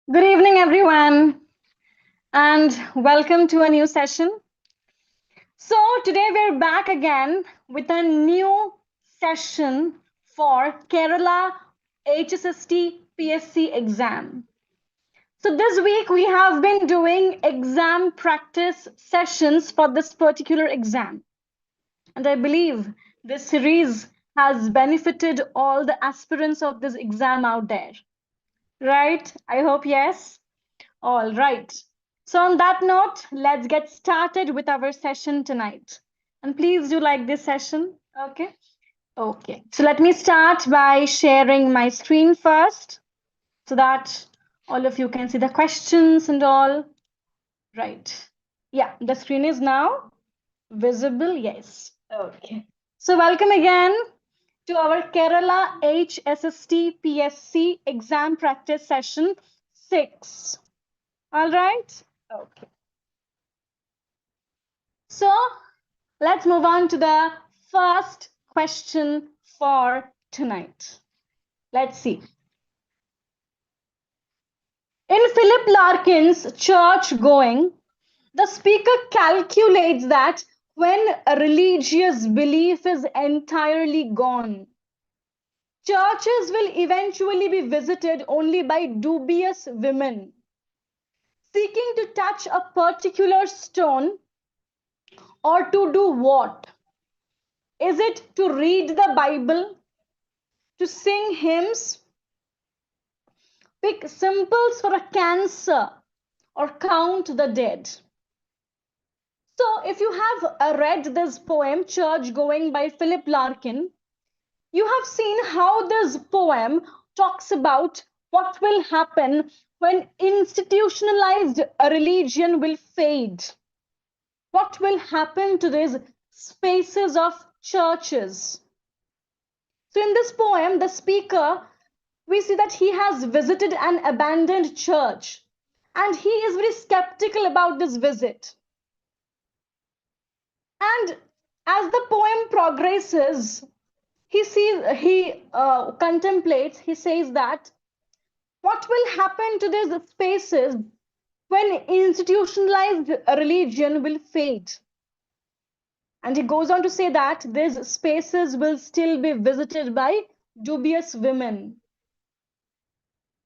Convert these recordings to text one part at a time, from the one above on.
Good evening, everyone, and welcome to a new session. So, today we're back again with a new session for Kerala HSST PSC exam. So, this week we have been doing exam practice sessions for this particular exam, and I believe this series has benefited all the aspirants of this exam out there. Right? I hope yes. All right. So on that note, let's get started with our session tonight. And please do like this session. Okay. Okay. So let me start by sharing my screen first so that all of you can see the questions and all. Right. Yeah, the screen is now visible. Yes. Okay. So welcome again to our Kerala HSST PSC exam practice session 6. All right. Okay. So let's move on to the first question for tonight. Let's see. In Philip Larkin's Church Going, the speaker calculates that when a religious belief is entirely gone, churches will eventually be visited only by dubious women seeking to touch a particular stone, or to do what? Is it to read the Bible, to sing hymns, pick simples for a cancer, or count the dead? So, if you have read this poem, Church Going by Philip Larkin, you have seen how this poem talks about what will happen when institutionalized religion will fade. What will happen to these spaces of churches? So, in this poem, the speaker, we see that he has visited an abandoned church and he is very skeptical about this visit. And as the poem progresses, he contemplates, he says that what will happen to these spaces when institutionalized religion will fade? And he goes on to say that these spaces will still be visited by dubious women.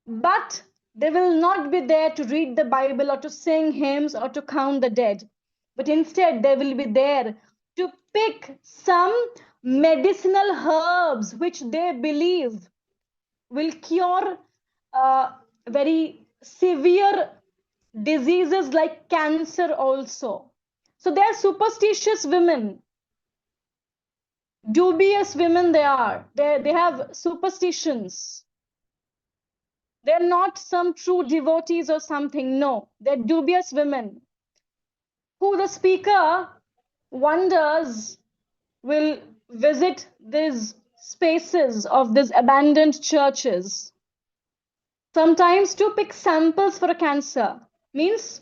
But they will not be there to read the Bible or to sing hymns or to count the dead. But instead, they will be there to pick some medicinal herbs which they believe will cure very severe diseases like cancer also. So they are superstitious women, dubious women they are. They have superstitions. They're not some true devotees or something. No, they're dubious women who the speaker wonders will visit these spaces of these abandoned churches. Sometimes to pick samples for a cancer means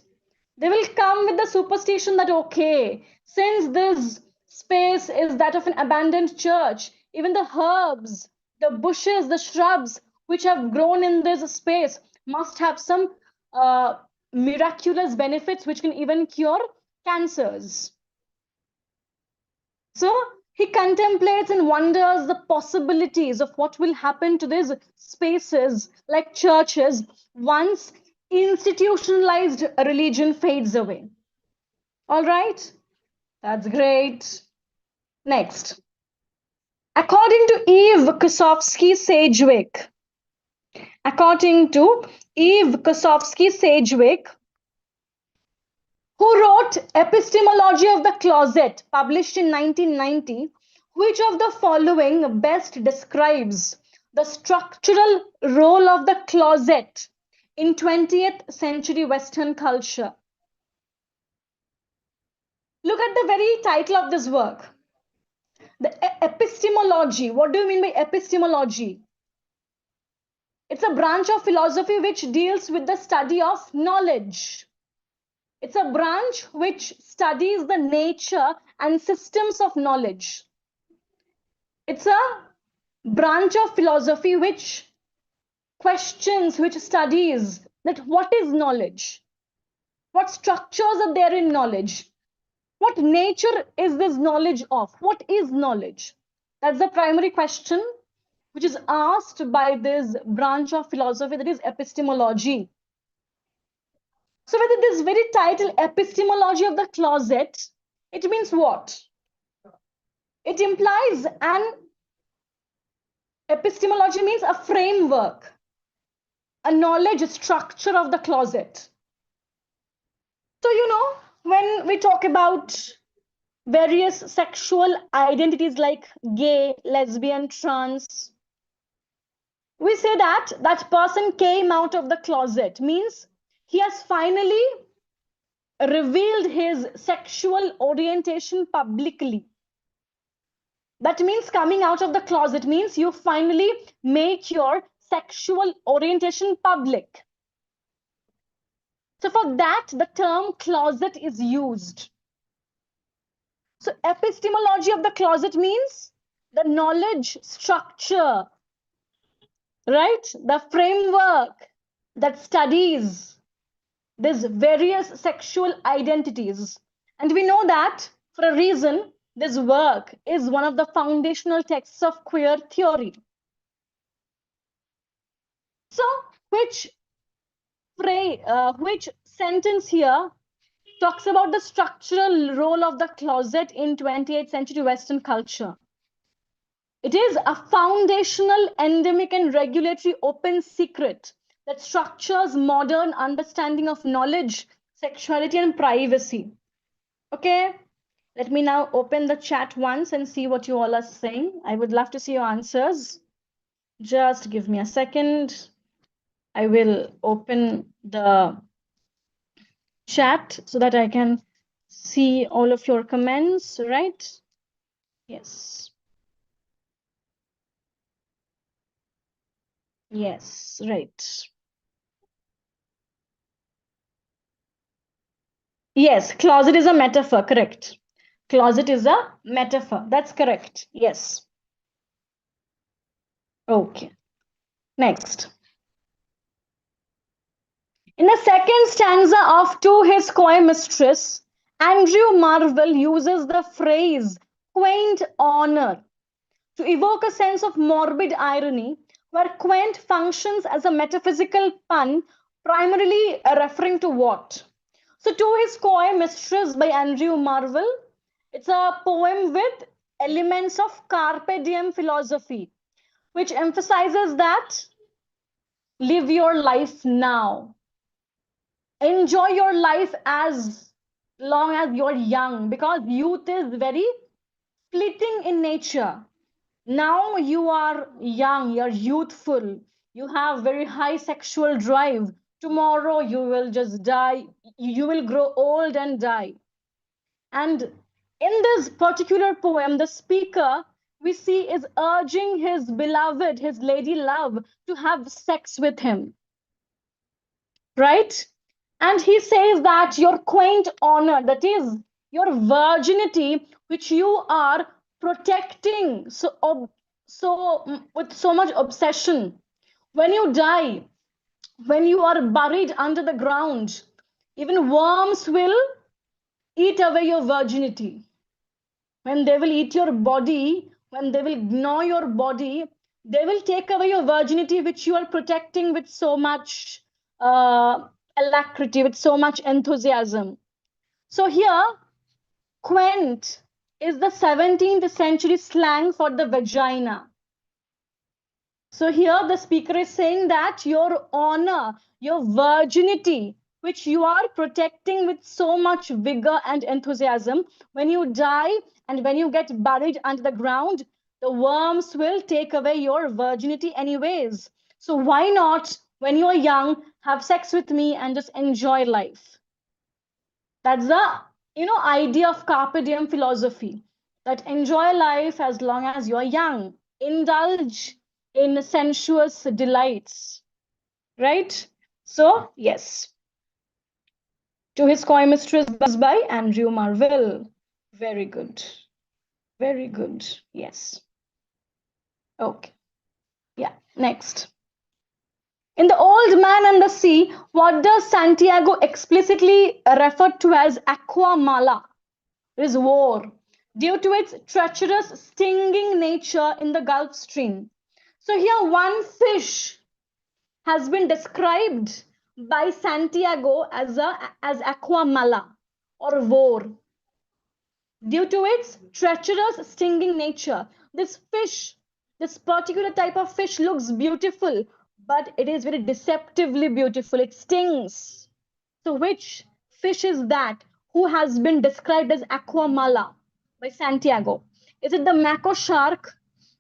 they will come with the superstition that, okay, since this space is that of an abandoned church, even the herbs, the bushes, the shrubs which have grown in this space must have some miraculous benefits which can even cure cancers. So he contemplates and wonders the possibilities of what will happen to these spaces like churches once institutionalized religion fades away. All right, that's great. Next, according to Eve Kosofsky-Sedgwick, who wrote Epistemology of the Closet, published in 1990, which of the following best describes the structural role of the closet in 20th century Western culture? Look at the very title of this work. The epistemology. What do you mean by epistemology? It's a branch of philosophy which deals with the study of knowledge. It's a branch which studies the nature and systems of knowledge. It's a branch of philosophy which questions, which studies that what is knowledge? What structures are there in knowledge? What nature is this knowledge of? What is knowledge? That's the primary question which is asked by this branch of philosophy, that is epistemology. So with this very title, epistemology of the closet, it means what? It implies an epistemology means a framework, a knowledge structure of the closet. So, when we talk about various sexual identities like gay, lesbian, trans, we say that that person came out of the closet, means he has finally revealed his sexual orientation publicly. That means coming out of the closet means you finally make your sexual orientation public. So for that, the term closet is used. So epistemology of the closet means the knowledge structure, right? The framework that studies these various sexual identities. And we know that for a reason, this work is one of the foundational texts of queer theory. So which sentence here talks about the structural role of the closet in 28th century Western culture? It is a foundational, endemic, and regulatory open secret that structures modern understanding of knowledge, sexuality, and privacy. Okay, let me now open the chat once and see what you all are saying. I would love to see your answers. Just give me a second. I will open the chat so that I can see all of your comments, right? Yes. Yes, right. Yes, closet is a metaphor, correct. Closet is a metaphor. That's correct. Yes. Okay. Next. In the second stanza of To His Coy Mistress, Andrew Marvell uses the phrase quaint honor to evoke a sense of morbid irony, where quaint functions as a metaphysical pun, primarily referring to what? So, To His Coy Mistress by Andrew Marvell, it's a poem with elements of carpe diem philosophy, which emphasizes that live your life now. Enjoy your life as long as you're young, because youth is very fleeting in nature. Now you are young, you're youthful, you have very high sexual drive. Tomorrow you will just die, you will grow old and die. And in this particular poem, the speaker we see is urging his beloved, his lady love, to have sex with him, right? And he says that your quaint honor, that is your virginity, which you are protecting with so much obsession. When you die, when you are buried under the ground, even worms will eat away your virginity. When they will eat your body, when they will gnaw your body, they will take away your virginity, which you are protecting with so much alacrity, with so much enthusiasm. So here, quaint is the 17th century slang for the vagina. So here the speaker is saying that your honor, your virginity, which you are protecting with so much vigor and enthusiasm, when you die and when you get buried under the ground, the worms will take away your virginity anyways. So why not, when you're young, have sex with me and just enjoy life? That's the idea of carpe diem philosophy, that enjoy life as long as you're young, indulge in sensuous delights, right? So yes, To His Coy Mistress by Andrew Marvell. Very good, very good. Yes. Okay. Yeah. Next. In The Old Man and the Sea, what does Santiago explicitly refer to as aqua mala? It is war, due to its treacherous, stinging nature in the Gulf Stream. So here one fish has been described by Santiago as aqua mala or war, due to its treacherous, stinging nature. This fish, this particular type of fish looks beautiful, but it is very deceptively beautiful. It stings. So which fish is that who has been described as aqua mala by Santiago? Is it the mako shark,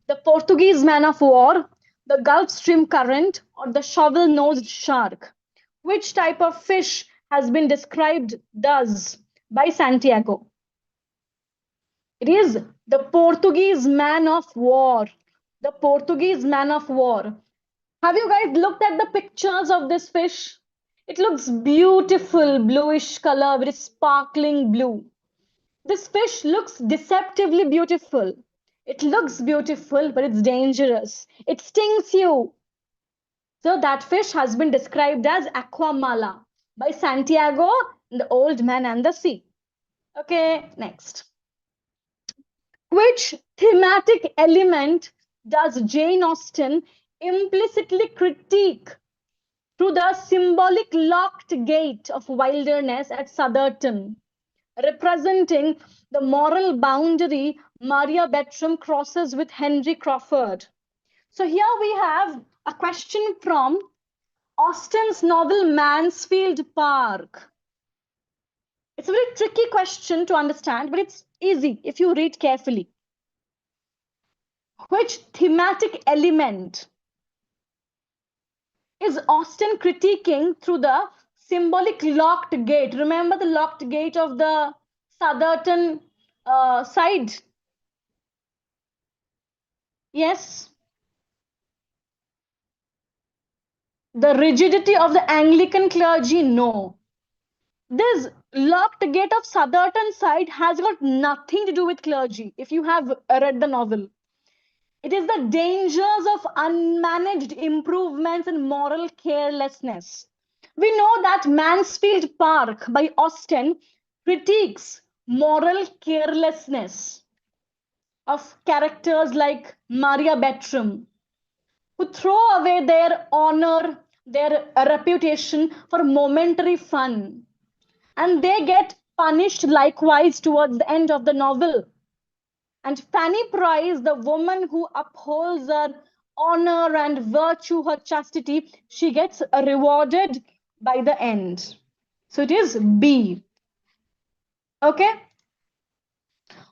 the Portuguese man of war, the Gulf Stream current, or the shovel-nosed shark? Which type of fish has been described thus by Santiago? It is the Portuguese man of war. The Portuguese man of war. Have you guys looked at the pictures of this fish? It looks beautiful, bluish color, very sparkling blue. This fish looks deceptively beautiful. It looks beautiful, but it's dangerous. It stings you. So that fish has been described as aqua mala by Santiago in The Old Man and the Sea. Okay, next. Which thematic element does Jane Austen implicitly critique through the symbolic locked gate of wilderness at Southerton, representing the moral boundary Maria Bertram crosses with Henry Crawford? So here we have a question from Austen's novel Mansfield Park. It's a very tricky question to understand, but it's easy if you read carefully. Which thematic element is Austen critiquing through the symbolic locked gate? Remember the locked gate of the Southerton side? Yes. The rigidity of the Anglican clergy? No. This locked gate of Southerton side has got nothing to do with clergy, if you have read the novel. It is the dangers of unmanaged improvements and moral carelessness. We know that Mansfield Park by Austen critiques moral carelessness of characters like Maria Bertram, who throw away their honor, their reputation for momentary fun. And they get punished likewise towards the end of the novel. And Fanny Price, the woman who upholds her honor and virtue, her chastity, she gets rewarded by the end. So it is B. Okay.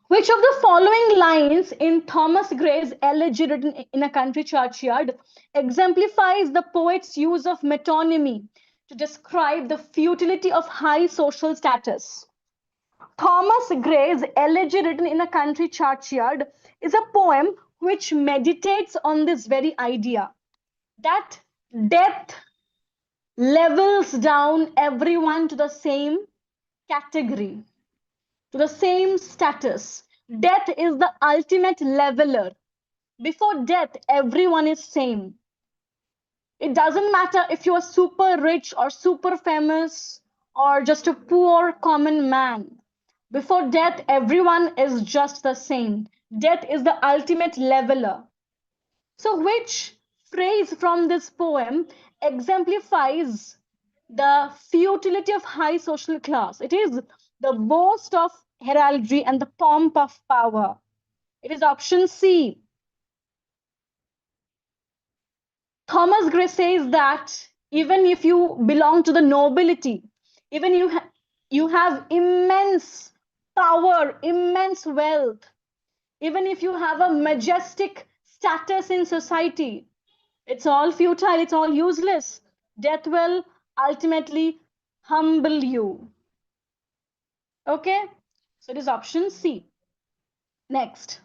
Which of the following lines in Thomas Gray's Elegy written in a country churchyard exemplifies the poet's use of metonymy to describe the futility of high social status? Thomas Gray's Elegy written in a country churchyard is a poem which meditates on this very idea that death levels down everyone to the same category, to the same status. Death is the ultimate leveler. Before death, everyone is same. It doesn't matter if you are super rich or super famous or just a poor common man. Before death, everyone is just the same. Death is the ultimate leveler. So which phrase from this poem exemplifies the futility of high social class? It is the boast of heraldry and the pomp of power. It is option C. Thomas Gray says that even if you belong to the nobility, even you have immense power, immense wealth, even if you have a majestic status in society, it's all futile, it's all useless. Death will ultimately humble you. Okay, so it is option C. Next.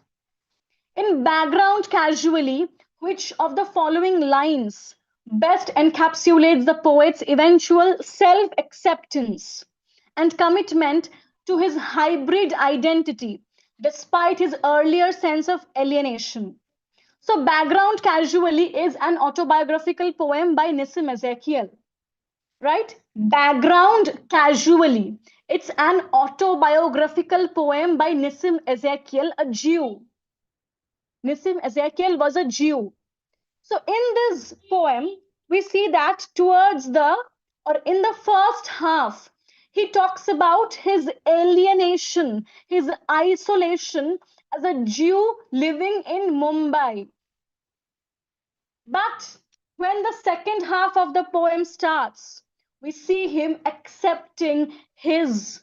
In Background Casually, which of the following lines best encapsulates the poet's eventual self-acceptance and commitment to his hybrid identity, despite his earlier sense of alienation? So Background Casually is an autobiographical poem by Nissim Ezekiel, right? Background Casually. It's an autobiographical poem by Nissim Ezekiel, a Jew. Nissim Ezekiel was a Jew. So in this poem, we see that in the first half, he talks about his alienation, his isolation as a Jew living in Mumbai. But when the second half of the poem starts, we see him accepting his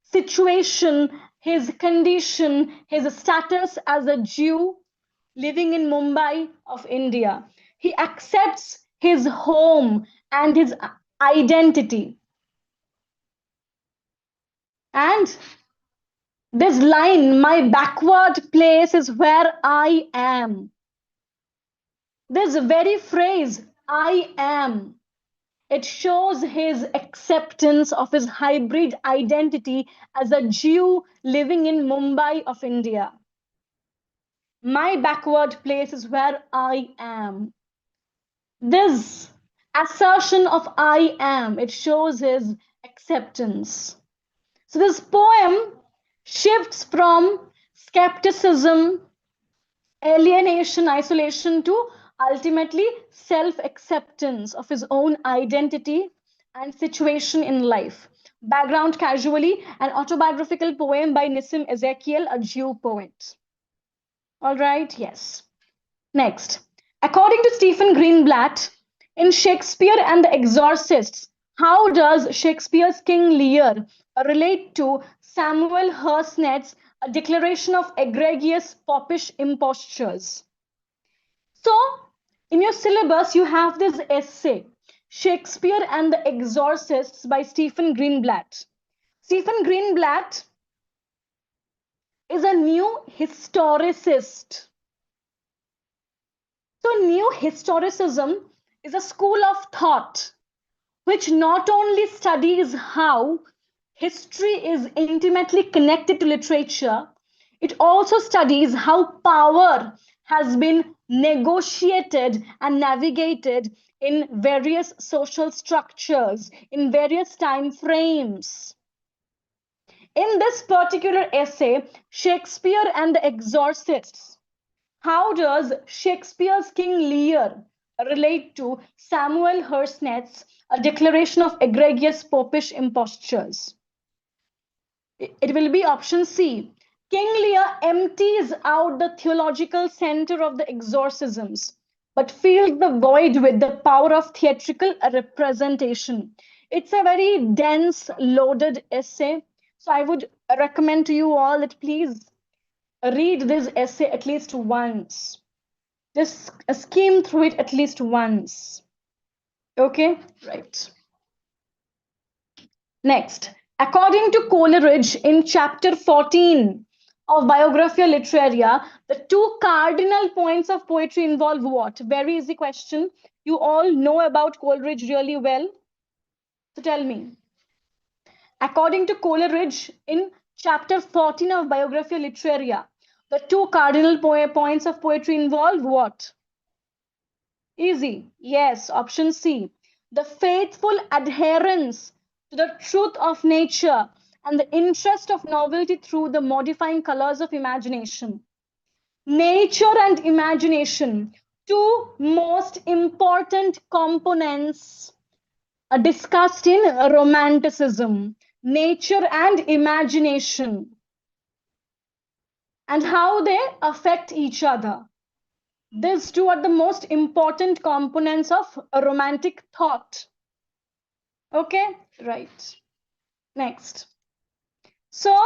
situation, his condition, his status as a Jew living in Mumbai of India. He accepts his home and his identity. And this line, my backward place is where I am. This very phrase, I am, it shows his acceptance of his hybrid identity as a Jew living in Mumbai of India. My backward place is where I am. This assertion of I am, it shows his acceptance. So this poem shifts from skepticism, alienation, isolation to ultimately self-acceptance of his own identity and situation in life. Background Casually, an autobiographical poem by Nissim Ezekiel, a Jew poet. All right, yes. Next, according to Stephen Greenblatt, in Shakespeare and the Exorcists, how does Shakespeare's King Lear relate to Samuel Harsnett's A Declaration of Egregious Popish Impostures? So, in your syllabus, you have this essay, Shakespeare and the Exorcists by Stephen Greenblatt. Stephen Greenblatt is a new historicist. So new historicism is a school of thought which not only studies how history is intimately connected to literature, it also studies how power has been negotiated and navigated in various social structures, in various time frames. In this particular essay, Shakespeare and the Exorcists, how does Shakespeare's King Lear relate to Samuel Harsnett's A Declaration of Egregious Popish Impostures? It will be option C. King Lear empties out the theological center of the exorcisms, but fills the void with the power of theatrical representation. It's a very dense, loaded essay. So I would recommend to you all that please read this essay at least once. Just skim through it at least once. Okay, right. Next, according to Coleridge in chapter 14 of Biographia Literaria, the two cardinal points of poetry involve what? Very easy question. You all know about Coleridge really well. So tell me. According to Coleridge in chapter 14 of Biographia Literaria, the two cardinal points of poetry involve what? Easy. Yes, option C. The faithful adherence to the truth of nature and the interest of novelty through the modifying colors of imagination. Nature and imagination, two most important components discussed in Romanticism. Nature and imagination, and how they affect each other. These two are the most important components of a romantic thought. Okay, right. Next. So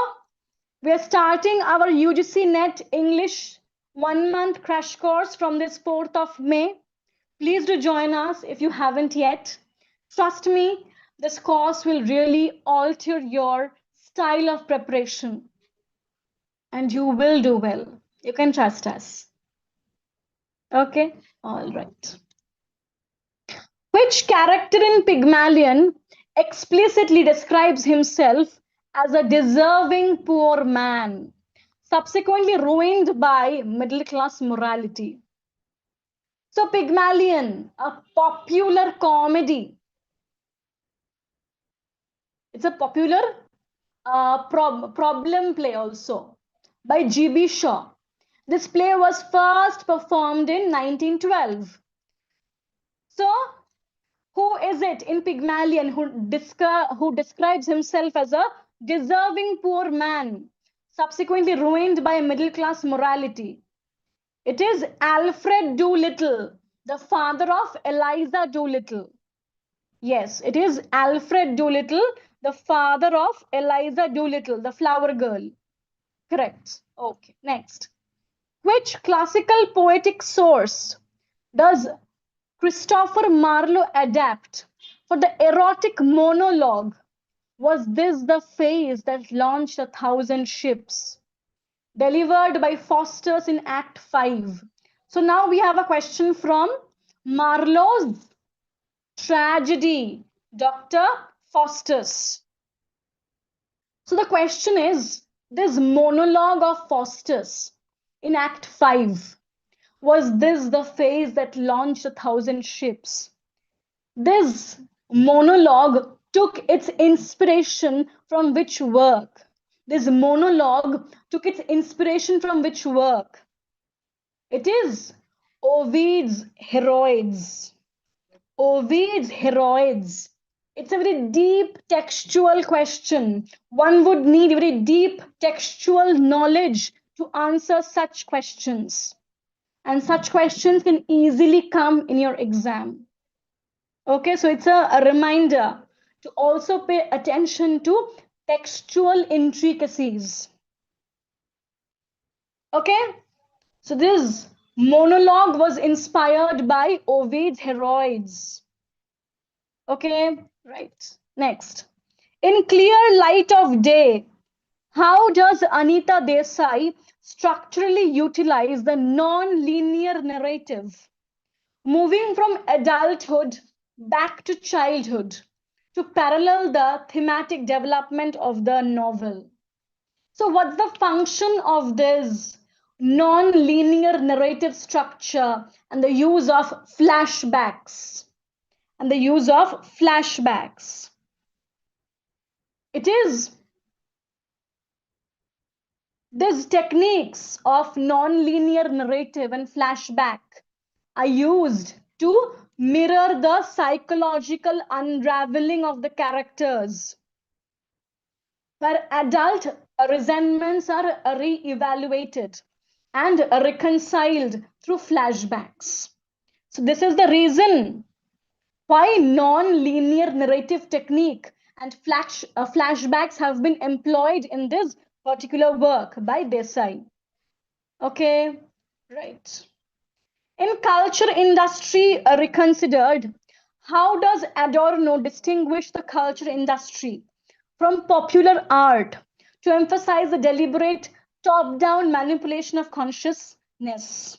we are starting our UGC NET English 1 month crash course from this 4th of May. Please do join us if you haven't yet. Trust me, this course will really alter your style of preparation. And you will do well. You can trust us. Okay, all right. Which character in Pygmalion explicitly describes himself as a deserving poor man, subsequently ruined by middle-class morality? So Pygmalion, a popular comedy. It's a popular problem play also by G.B. Shaw. This play was first performed in 1912. So, who is it in Pygmalion who describes himself as a deserving poor man, subsequently ruined by middle class morality? It is Alfred Doolittle, the father of Eliza Doolittle. Yes, it is Alfred Doolittle, the father of Eliza Doolittle, the flower girl. Correct. Okay, next. Which classical poetic source does Christopher Marlowe adapt for the erotic monologue? Was this the phase that launched 1,000 ships? Delivered by Faustus in Act 5. So now we have a question from Marlowe's tragedy, Dr. Faustus. So the question is, this monologue of Faustus in Act 5, was this the phase that launched 1,000 ships? This monologue took its inspiration from which work? This monologue took its inspiration from which work? It is Ovid's Heroids. Ovid's Heroids. It's a very deep textual question. One would need very deep textual knowledge to answer such questions. And such questions can easily come in your exam. Okay, so it's a reminder to also pay attention to textual intricacies. Okay, so this monologue was inspired by Ovid's Heroids. Okay, right. Next. In clear light of day, how does Anita Desai structurally utilize the non-linear narrative, moving from adulthood back to childhood to parallel the thematic development of the novel? So what's the function of this non-linear narrative structure and the use of flashbacks? And the use of flashbacks. It is these techniques of non-linear narrative and flashback are used to mirror the psychological unraveling of the characters, where adult resentments are re-evaluated and reconciled through flashbacks. So this is the reason why non-linear narrative technique and flashbacks have been employed in this particular work by Desai. Okay, right. In culture industry reconsidered, how does Adorno distinguish the culture industry from popular art to emphasize the deliberate top-down manipulation of consciousness?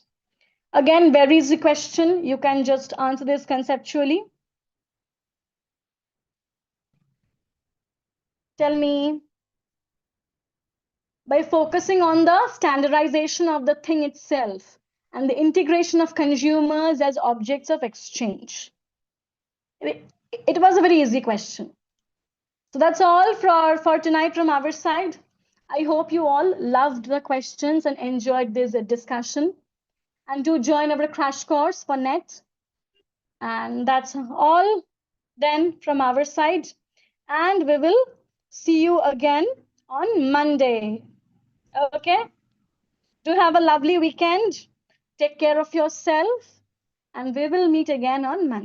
Again, very easy question. You can just answer this conceptually. Tell me. By focusing on the standardization of the thing itself and the integration of consumers as objects of exchange. It was a very easy question. So that's all for tonight from our side. I hope you all loved the questions and enjoyed this discussion. And do join our crash course for NET. And that's all then from our side. And we will see you again on Monday. Okay? Do have a lovely weekend. Take care of yourself. And we will meet again on Monday.